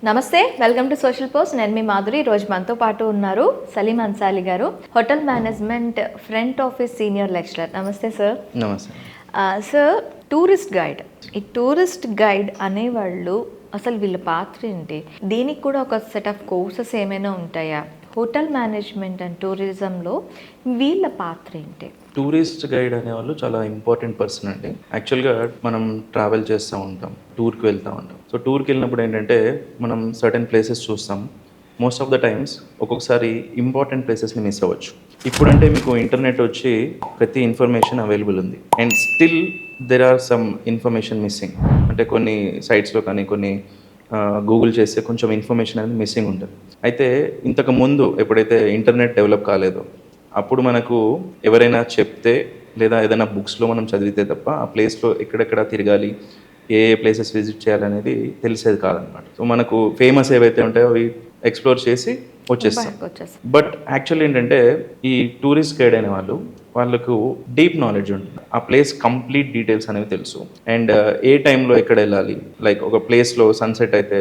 నమస్తే, welcome to social post. నేను మీ మాధురి. రోజు మనతో పాటు ఉన్నారు సలీం అన్సాలి గారు, hotel management front office senior lecturer. నమస్తే సార్. నమస్తే సార్, టూరిస్ట్ గైడ్, ఈ టూరిస్ట్ గైడ్ అనేవాళ్ళు అసలు వీళ్ళ పాత్ర ఏంటి? దీనికి కూడా ఒక సెట్ ఆఫ్ కోర్సెస్ ఏమైనా ఉంటాయా? హోటల్ మేనేజ్మెంట్ అండ్ టూరిజంలో వీళ్ళ పాత్ర ఏంటి? టూరిస్ట్ గైడ్ అనేవాళ్ళు చాలా ఇంపార్టెంట్ పర్సన్ అండి. యాక్చువల్గా మనం ట్రావెల్ చేస్తూ ఉంటాం, టూర్కి వెళ్తూ ఉంటాం. సో టూర్కి వెళ్ళినప్పుడు ఏంటంటే మనం సర్టెన్ ప్లేసెస్ చూస్తాం. మోస్ట్ ఆఫ్ ద టైమ్స్ ఒక్కొక్కసారి ఇంపార్టెంట్ ప్లేసెస్ని మిస్ అవ్వచ్చు. ఇప్పుడంటే మీకు ఇంటర్నెట్ వచ్చి ప్రతి ఇన్ఫర్మేషన్ అవైలబుల్ ఉంది, and still there are some information missing. అంటే కొన్ని సైట్స్లో కానీ కొన్ని గూగుల్ చేస్తే కొంచెం ఇన్ఫర్మేషన్ అనేది మిస్సింగ్ ఉంటుంది. అయితే ఇంతకు ముందు ఎప్పుడైతే ఇంటర్నెట్ డెవలప్ కాలేదో అప్పుడు మనకు ఎవరైనా చెప్తే లేదా ఏదైనా బుక్స్లో మనం చదివితే తప్ప ఆ ప్లేస్లో ఎక్కడెక్కడ తిరగాలి, ఏ ఏ ప్లేసెస్ విజిట్ చేయాలనేది తెలిసేది కాదనమాట. సో మనకు ఫేమస్ ఏవైతే ఉంటాయో అవి ఎక్స్ప్లోర్ చేసి వచ్చేస్తాం. బట్ యాక్చువల్లీ ఏంటంటే ఈ టూరిస్ట్ గైడ్ అనే వాళ్ళకు డీప్ నాలెడ్జ్ ఉంటుంది. ఆ ప్లేస్ కంప్లీట్ డీటెయిల్స్ అనేవి తెలుసు. అండ్ ఏ టైంలో ఎక్కడ వెళ్ళాలి, లైక్ ఒక ప్లేస్లో సన్సెట్ అయితే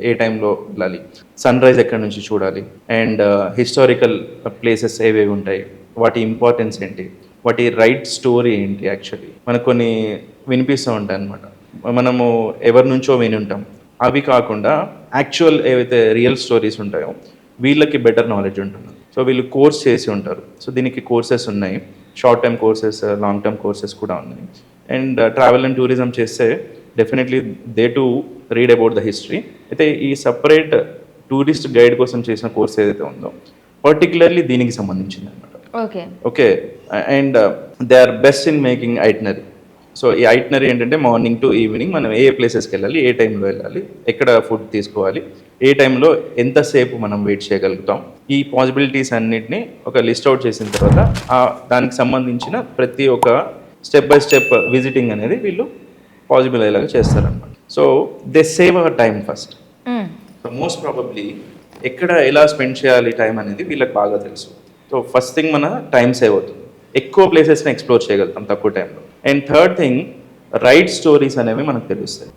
ఏ టైంలో వెళ్ళాలి, సన్ రైజ్ ఎక్కడి నుంచి చూడాలి, అండ్ హిస్టారికల్ ప్లేసెస్ ఏవేవి ఉంటాయి, వాటి ఇంపార్టెన్స్ ఏంటి, వాటి రైట్ స్టోరీ ఏంటి. యాక్చువల్లీ మనకు కొన్ని వినిపిస్తూ ఉంటాయి అన్నమాట. మనము ఎవరి నుంచో విని ఉంటాం. అవి కాకుండా యాక్చువల్ ఏవైతే రియల్ స్టోరీస్ ఉంటాయో వీళ్ళకి బెటర్ నాలెడ్జ్ ఉంటుంది. సో వీళ్ళు కోర్స్ చేసి ఉంటారు. సో దీనికి కోర్సెస్ ఉన్నాయి, short term courses, long term courses కూడా ఉన్నాయి. అండ్ ట్రావెల్ అండ్ టూరిజం చేస్తే definitely they to read about the history. అయితే ఈ సపరేట్ టూరిస్ట్ గైడ్ కోసం చేసిన కోర్స్ ఏదైతే ఉందో పర్టికులర్లీ దీనికి సంబంధించింది అనమాట. Okay, and they are best in making itinerary. So ఈ ఐటనరీ ఏంటంటే మార్నింగ్ టు ఈవినింగ్ మనం ఏ ప్లేసెస్కి వెళ్ళాలి, ఏ టైంలో వెళ్ళాలి, ఎక్కడ ఫుడ్ తీసుకోవాలి, ఏ టైంలో ఎంతసేపు మనం వెయిట్ చేయగలుగుతాం, ఈ పాసిబిలిటీస్ అన్నిటిని ఒక లిస్ట్ అవుట్ చేసిన తర్వాత దానికి సంబంధించిన ప్రతి ఒక్క స్టెప్ బై స్టెప్ విజిటింగ్ అనేది వీళ్ళు పాసిబుల్ అయ్యేలాగా చేస్తారనమాట. So they save hour time first. So most probably ఎక్కడ ఎలా స్పెండ్ చేయాలి టైం అనేది వీళ్ళకి బాగా తెలుసు. సో ఫస్ట్ థింగ్ మన టైం సేవ్ అవుతుంది, ఎక్కువ ప్లేసెస్ని ఎక్స్ప్లోర్ చేయగలుగుతాం తక్కువ టైంలో. And third thing, right stories అనేవి మనకు తెలుస్తాయి.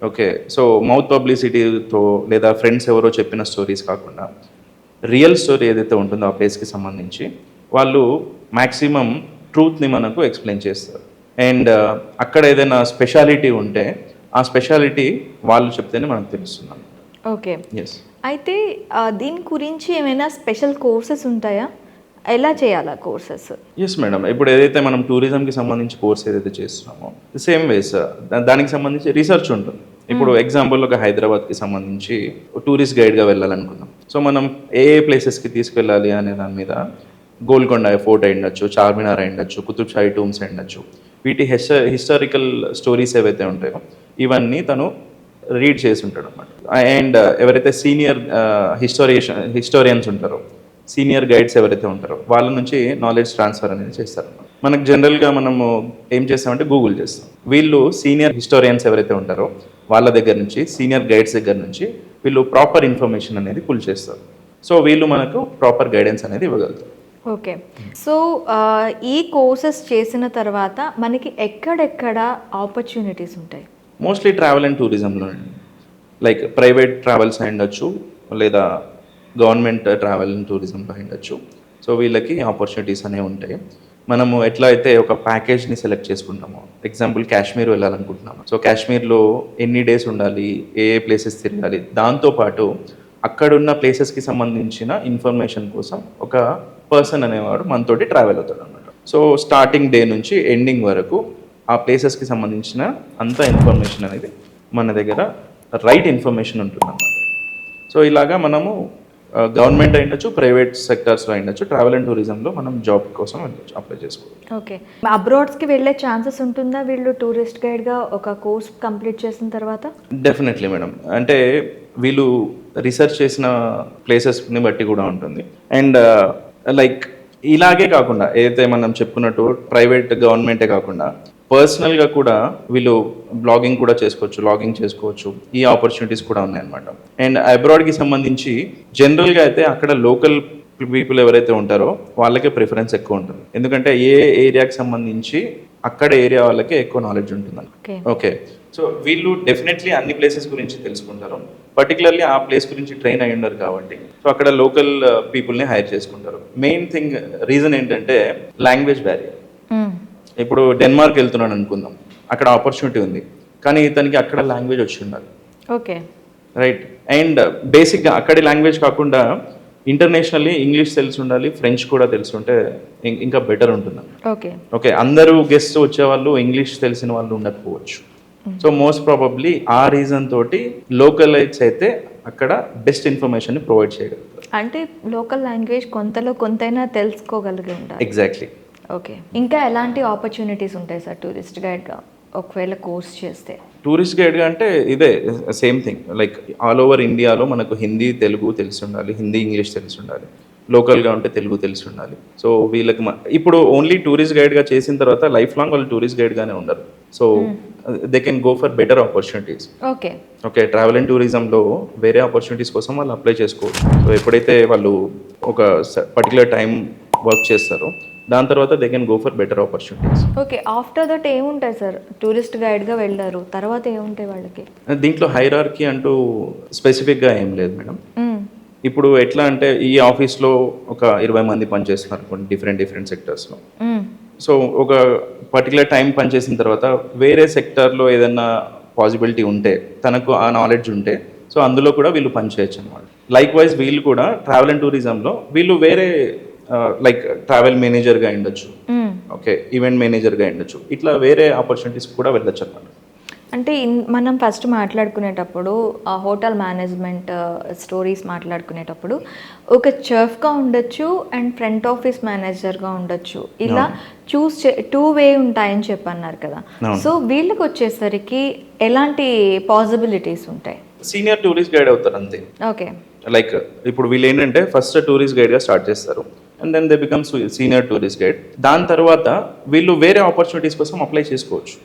ఓకే, సో మౌత్ పబ్లిసిటీతో లేదా ఫ్రెండ్స్ ఎవరో చెప్పిన స్టోరీస్ కాకుండా రియల్ స్టోరీ ఏదైతే ఉంటుందో ఆ ప్లేస్కి సంబంధించి వాళ్ళు మ్యాక్సిమం ట్రూత్ని మనకు ఎక్స్ప్లెయిన్ చేస్తారు. అండ్ అక్కడ ఏదైనా స్పెషాలిటీ ఉంటే ఆ స్పెషాలిటీ వాళ్ళు చెప్తేనే మనకు తెలుస్తుంది. ఓకే, అయితే దీని గురించి ఏమైనా స్పెషల్ కోర్సెస్ ఉంటాయా? ఎలా చేయాలా కోర్సెస్? ఎస్ మేడం, ఇప్పుడు ఏదైతే మనం టూరిజంకి సంబంధించి కోర్స్ ఏదైతే చేస్తున్నామో సేమ్ వేస్ దానికి సంబంధించి రీసెర్చ్ ఉంటుంది. ఇప్పుడు ఎగ్జాంపుల్ ఒక హైదరాబాద్కి సంబంధించి టూరిస్ట్ గైడ్గా వెళ్ళాలనుకున్నాం. సో మనం ఏ ఏ ప్లేసెస్కి తీసుకెళ్ళాలి అనే దాని మీద గోల్కొండ ఫోర్ట్ అయి ఉండొచ్చు, చార్మినార్ అయి ఉండొచ్చు, కుతుబ్ షాహీ టూమ్స్ అయి ఉండొచ్చు, వీటి హిస్టారికల్ స్టోరీస్ ఏవైతే ఉంటాయో ఇవన్నీ తను రీడ్ చేసి ఉంటాడు అనమాట. అండ్ ఎవరైతే సీనియర్ హిస్టోరియన్స్ ఉంటారో, సీనియర్ గైడ్స్ ఎవరైతే ఉంటారో వాళ్ళ నుంచి నాలెడ్జ్ ట్రాన్స్ఫర్ అనేది చేస్తారు. మనకు జనరల్గా మనము ఏం చేస్తామంటే గూగుల్ చేస్తాం. వీళ్ళు సీనియర్ హిస్టోరియన్స్ ఎవరైతే ఉంటారో వాళ్ళ దగ్గర నుంచి, సీనియర్ గైడ్స్ దగ్గర నుంచి వీళ్ళు ప్రాపర్ ఇన్ఫర్మేషన్ అనేది పుల్ చేస్తారు. సో వీళ్ళు మనకు ప్రాపర్ గైడెన్స్ అనేది ఇవ్వగలుగుతారు. ఓకే, సో ఈ కోర్సెస్ చేసిన తర్వాత మనకి ఎక్కడెక్కడ ఆపర్చునిటీస్ ఉంటాయి? మోస్ట్లీ ట్రావెల్ అండ్ టూరిజంలో, లైక్ ప్రైవేట్ ట్రావెల్స్ అయి ఉండొచ్చు లేదా గవర్నమెంట్ ట్రావెల్ అండ్ టూరిజంలో ఉండొచ్చు. సో వీళ్ళకి ఆపర్చునిటీస్ అనేవి ఉంటాయి. మనము ఎట్లా అయితే ఒక ప్యాకేజ్ని సెలెక్ట్ చేసుకుంటామో, ఎగ్జాంపుల్ కాశ్మీర్ వెళ్ళాలనుకుంటున్నాము. సో కాశ్మీర్లో ఎన్ని డేస్ ఉండాలి, ఏ ఏ ప్లేసెస్ తిరగాలి, దాంతోపాటు అక్కడున్న ప్లేసెస్కి సంబంధించిన ఇన్ఫర్మేషన్ కోసం ఒక పర్సన్ అనేవాడు మనతోటి ట్రావెల్ అవుతాడు అనమాట. సో స్టార్టింగ్ డే నుంచి ఎండింగ్ వరకు ఆ ప్లేసెస్కి సంబంధించిన అంత ఇన్ఫర్మేషన్ అనేది మన దగ్గర రైట్ ఇన్ఫర్మేషన్ ఉంటుంది అన్నమాట. సో ఇలాగా మనము గవర్నమెంట్ అయ్యొచ్చు, ప్రైవేట్ సెక్టర్స్లో అయ్యొచ్చు, ట్రావెల్ అండ్ టూరిజంలో మనం జాబ్ కోసం వెళ్ళొచ్చు, అప్లై చేసుకోవచ్చు. ఓకే, అబ్రాడ్స్కి వెళ్ళే ఛాన్సెస్ ఉంటుందా వీళ్ళు టూరిస్ట్ గైడ్గా ఒక కోర్స్ కంప్లీట్ చేసిన తర్వాత? డెఫినెట్లీ మేడం, అంటే వీళ్ళు రీసెర్చ్ చేసిన ప్లేసెస్ని బట్టి కూడా ఉంటుంది. అండ్ లైక్ ఇలాగే కాకుండా ఏదైతే మనం చెప్పుకున్నట్టు ప్రైవేట్ గవర్నమెంటే కాకుండా పర్సనల్గా కూడా వీళ్ళు బ్లాగింగ్ కూడా చేసుకోవచ్చు, లాగింగ్ చేసుకోవచ్చు. ఈ ఆపర్చునిటీస్ కూడా ఉన్నాయన్నమాట. అండ్ అబ్రాడ్కి సంబంధించి జనరల్గా అయితే అక్కడ లోకల్ పీపుల్ ఎవరైతే ఉంటారో వాళ్ళకే ప్రిఫరెన్స్ ఎక్కువ ఉంటుంది. ఎందుకంటే ఏ ఏరియాకి సంబంధించి అక్కడ ఏరియా వాళ్ళకి ఎక్కువ నాలెడ్జ్ ఉంటుందండి. ఓకే. ఓకే, సో వీళ్ళు డెఫినెట్లీ అన్ని ప్లేసెస్ గురించి తెలుసుకుంటారు, పర్టికులర్లీ ఆ ప్లేస్ గురించి ట్రైన్ అయి ఉన్నారు కాబట్టి సో అక్కడ లోకల్ పీపుల్ని హైర్ చేసుకుంటారు. మెయిన్ థింగ్ రీజన్ ఏంటంటే లాంగ్వేజ్ బ్యారియర్. ఇప్పుడు డెన్మార్క్ వెళ్తున్నాడు అనుకుందాం, అక్కడ ఆపర్చునిటీ ఉంది, కానీ ఇతనికి అక్కడ లాంగ్వేజ్ వచ్చి ఉండాలి. ఓకే. రైట్. అండ్ బేసిక్గా అక్కడి లాంగ్వేజ్ కాకుండా ఇంటర్నేషనల్లీ ఇంగ్లీష్ తెలిసి ఉండాలి, ఫ్రెంచ్ కూడా తెలిసి ఉంటే ఇంకా బెటర్ ఉంటుంది. ఓకే. ఓకే, అందరూ గెస్ట్ వచ్చేవాళ్ళు ఇంగ్లీష్ తెలిసిన వాళ్ళు ఉండకపోవచ్చు. సో మోస్ట్ ప్రాబబ్లీ ఆ రీజన్ తోటి లోకలైట్స్ అయితే అక్కడ బెస్ట్ ఇన్ఫర్మేషన్ ప్రొవైడ్ చేయగలుగుతారు. అంటే లోకల్ లాంగ్వేజ్ కొంతలో కొంతైనా తెలుసుకోగలిగి ఉండాలి. ఎగ్జాక్ట్లీ. ఓకే. ఇంకా ఎలాంటి ఆపర్చునిటీస్ ఉంటాయి సార్ టూరిస్ట్ గైడ్గా ఒకవేళ కోర్స్ చేస్తే? టూరిస్ట్ గైడ్గా అంటే ఇదే same thing, like all over ఇండియాలో మనకు హిందీ తెలుగు తెలిసి ఉండాలి, హిందీ ఇంగ్లీష్ తెలిసి ఉండాలి, లోకల్గా ఉంటే తెలుగు తెలిసి ఉండాలి. సో వీళ్ళకి ఇప్పుడు ఓన్లీ టూరిస్ట్ గైడ్గా చేసిన తర్వాత లైఫ్ లాంగ్ వాళ్ళు టూరిస్ట్ గైడ్గానే ఉండరు. So they can go for better opportunities. Okay. Okay, travel and టూరిజంలో వేరే ఆపర్చునిటీస్ కోసం వాళ్ళు అప్లై చేసుకోవచ్చు. సో ఎప్పుడైతే వాళ్ళు ఒక పర్టికులర్ టైం వర్క్ చేస్తారో దాని తర్వాత they can go for better opportunities. Okay. After that ఏముంటాయి సార్? టూరిస్ట్ గైడ్గా వెళ్ళారు, తర్వాత ఏముంటాయి వాళ్ళకి? దీంట్లో హైరార్కీ అంటూ స్పెసిఫిక్గా ఏం లేదు మేడం. ఇప్పుడు ఎట్లా అంటే ఈ ఆఫీస్లో ఒక 20 మంది పనిచేస్తున్నారు అనుకోండి, డిఫరెంట్ సెక్టర్స్లో. సో ఒక పర్టికులర్ టైం పనిచేసిన తర్వాత వేరే సెక్టర్లో ఏదైనా పాసిబిలిటీ ఉంటే, తనకు ఆ నాలెడ్జ్ ఉంటే, సో అందులో కూడా వీళ్ళు పనిచేయచ్చు అనమాట. లైక్ వైజ్ వీళ్ళు కూడా ట్రావెల్ అండ్ టూరిజంలో వీళ్ళు వేరే లైక్ ట్రావెల్ మేనేజర్గా ఉండొచ్చు, ఓకే, ఈవెంట్ మేనేజర్గా ఉండొచ్చు, ఇట్లా వేరే ఆపర్చునిటీస్ కూడా వెళ్ళొచ్చు అనమాట. అంటే మనం ఫస్ట్ మాట్లాడుకునేటప్పుడు హోటల్ మేనేజ్మెంట్ స్టోరీస్ మాట్లాడుకునేటప్పుడు ఒక చెఫ్గా ఉండొచ్చు అండ్ ఫ్రంట్ ఆఫీస్ మేనేజర్గా ఉండొచ్చు, ఇలా చూస్ టూ వే ఉంటాయని చెప్పన్నారు కదా. సో వీళ్ళకి వచ్చేసరికి ఎలాంటి పాసిబిలిటీస్ ఉంటాయి? సీనియర్ టూరిస్ట్ గైడ్ అవుతారు అంతే. ఓకే. లైక్ ఇప్పుడు వీళ్ళు ఏంటంటే ఫస్ట్ టూరిస్ట్ గైడ్గా స్టార్ట్ చేస్తారు and then they become senior tourist guide. దాని తర్వాత వీళ్ళు వేరే ఆపర్చునిటీస్ కోసం అప్లై చేసుకోవచ్చు.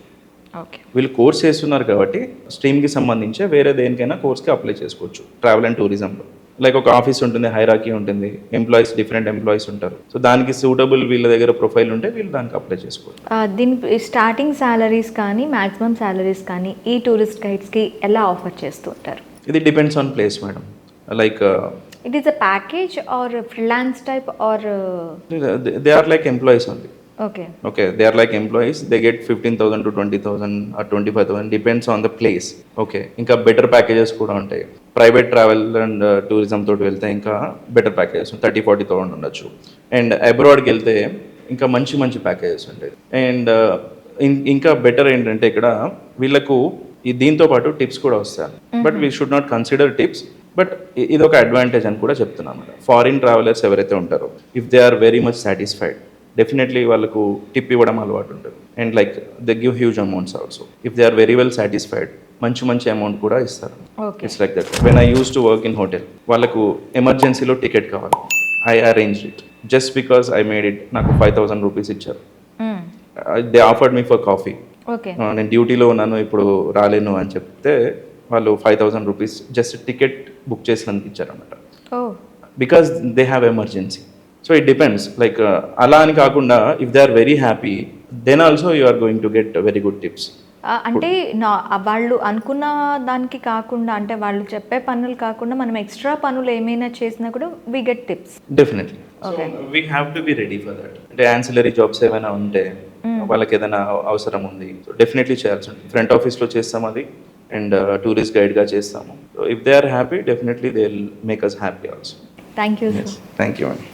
ఓకే. వీళ్ళు కోర్స్ చేస్తున్నారు కాబట్టి స్ట్రీమ్కి సంబంధించి వేరే దేనికైనా కోర్స్కి అప్లై చేసుకోవచ్చు ట్రావెల్ అండ్ టూరిజంలో. లైక్ ఒక ఆఫీస్ ఉంటుంది, హైరార్కీ ఉంటుంది, ఎంప్లాయీస్ డిఫరెంట్ ఎంప్లాయీస్ ఉంటారు. సో దానికి సూటబుల్ వీళ్ళ దగ్గర ప్రొఫైల్ ఉంటే వీళ్ళు దానికి అప్లై చేసుకోవచ్చు. దీని స్టార్టింగ్ శాలరీస్ కానీ మ్యాక్సిమం శాలరీస్ కానీ ఈ టూరిస్ట్ గైడ్స్కి ఎలా ఆఫర్ చేస్తుంటారు? ఇది depends on place madam. Like it is a package or freelance type or they are like employees only. Okay. Okay, they are like employees. They get 15,000 to 20,000 or 25,000 depends on the place. Okay, ఇంకా better packages కూడా ఉంటాయి. Private travel and tourism తోటి వెళ్తే ఇంకా better packages 30-40,000 ఉండొచ్చు. And అబ్రాడ్కి వెళ్తే ఇంకా మంచి ప్యాకేజెస్ ఉంటాయి. అండ్ ఇంకా బెటర్ ఏంటంటే ఇక్కడ వీళ్ళకు దీంతో పాటు టిప్స్ కూడా వస్తాయి. But we should not consider tips, but ఇది ఒక అడ్వాంటేజ్ అని కూడా చెప్తున్నాను. ఫారిన్ ట్రావెలర్స్ ఎవరైతే ఉంటారో if they are very much satisfied, definitely వాళ్ళకు టిప్ ఇవ్వడం అలవాటు ఉంటుంది. And like they give huge amounts also if they are very well satisfied. మంచి అమౌంట్ కూడా ఇస్తారు. It's like that. When I use to work in hotel, వాళ్ళకు ఎమర్జెన్సీలో ticket కావాలి, I arrange it just because I made it. నాకు 5,000 rupees ఇచ్చారు. They offered me for coffee. నేను డ్యూటీలో ఉన్నాను, ఇప్పుడు రాలేను అని చెప్తే వాళ్ళు 5,000 రూపీస్ జస్ట్ టికెట్ బుక్ చేసినందుకు ఇచ్చారు అన్నమాట. Because they have emergency. So it depends. Like అలా అని కాకుండా if they are very happy then also you are going to get very good tips. అంటే వాళ్ళు అనుకున్న దానికి కాకుండా, అంటే వాళ్ళు చెప్పే పనులు కాకుండా మనం ఎక్స్ట్రా పనులు ఏమైనా చేసినా కూడా we get tips. Definitely. We have to be ready for that. అంటే యాన్సిలరీ జాబ్స్ ఏమైనా ఉంటే వాళ్ళకి ఏదైనా అవసరం ఉంది, సో డెఫినెట్లీ చేయాల్సి ఉంటుంది. ఫ్రంట్ ఆఫీస్లో చేస్తాం అది, అండ్ టూరిస్ట్ గైడ్గా చేస్తాము. So if they are happy definitely they will make us happy also. Thank you. Thank you అండి.